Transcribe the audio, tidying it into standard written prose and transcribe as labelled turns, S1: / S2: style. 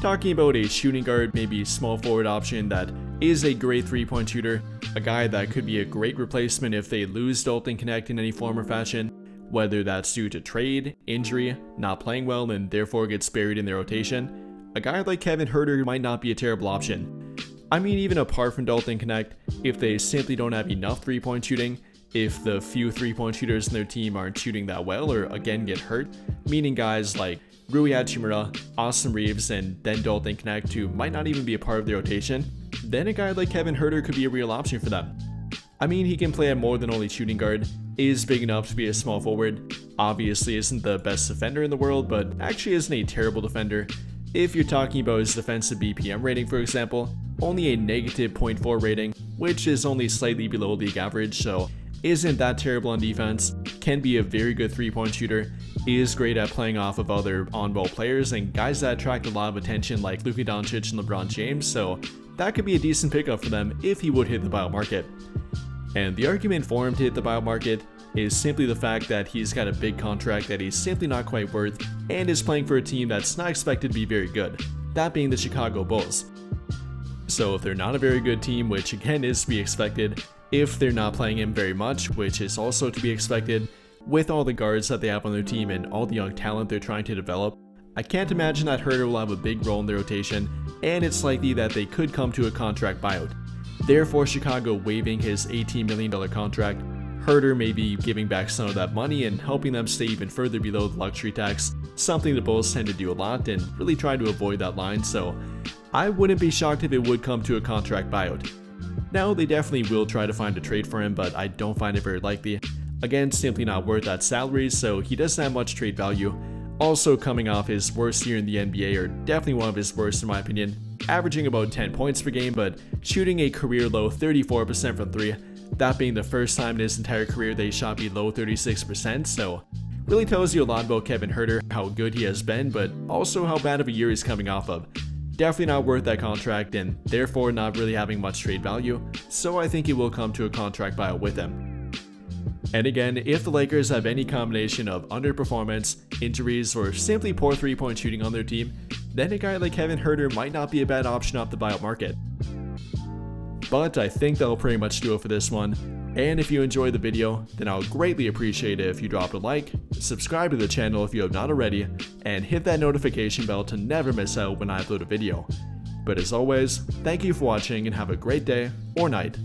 S1: Talking about a shooting guard, maybe small forward option that is a great 3-point shooter, a guy that could be a great replacement if they lose Dalton Knecht in any form or fashion, whether that's due to trade, injury, not playing well and therefore gets buried in their rotation. A guy like Kevin Huerter might not be a terrible option. I mean, even apart from Dalton Knecht, if they simply don't have enough 3-point shooting, if the few 3-point shooters in their team aren't shooting that well or again get hurt, meaning guys like Rui Hachimura, Austin Reeves, and then Dalton Knecht who might not even be a part of the rotation, then a guy like Kevin Huerter could be a real option for them. I mean, he can play at more than only shooting guard, is big enough to be a small forward, obviously isn't the best defender in the world, but actually isn't a terrible defender. If you're talking about his defensive BPM rating, for example, only a negative 0.4 rating, which is only slightly below league average, so isn't that terrible on defense, can be a very good 3-point shooter, is great at playing off of other on-ball players and guys that attract a lot of attention like Luka Doncic and LeBron James, so that could be a decent pickup for them if he would hit the buyout market. And the argument for him to hit the buyout market is simply the fact that he's got a big contract that he's simply not quite worth and is playing for a team that's not expected to be very good, that being the Chicago Bulls. So if they're not a very good team, which again is to be expected, if they're not playing him very much, which is also to be expected, with all the guards that they have on their team and all the young talent they're trying to develop, I can't imagine that Huerter will have a big role in their rotation, and it's likely that they could come to a contract buyout. Therefore, Chicago waiving his $18 million contract, Huerter maybe giving back some of that money and helping them stay even further below the luxury tax, something the Bulls tend to do a lot and really try to avoid that line, so I wouldn't be shocked if it would come to a contract buyout. Now, they definitely will try to find a trade for him, but I don't find it very likely. Again, simply not worth that salary, so he doesn't have much trade value. Also coming off his worst year in the NBA, or definitely one of his worst in my opinion, averaging about 10 points per game, but shooting a career low 34% from 3, that being the first time in his entire career that he shot below 36%, so really tells you a lot about Kevin Huerter, how good he has been, but also how bad of a year he's coming off of. Definitely not worth that contract and therefore not really having much trade value, so I think it will come to a contract buyout with him. And again, if the Lakers have any combination of underperformance, injuries, or simply poor 3-point shooting on their team, then a guy like Kevin Huerter might not be a bad option off the buyout market. But I think that'll pretty much do it for this one, and if you enjoyed the video, then I'll greatly appreciate it if you drop a like, subscribe to the channel if you have not already, and hit that notification bell to never miss out when I upload a video. But as always, thank you for watching and have a great day or night.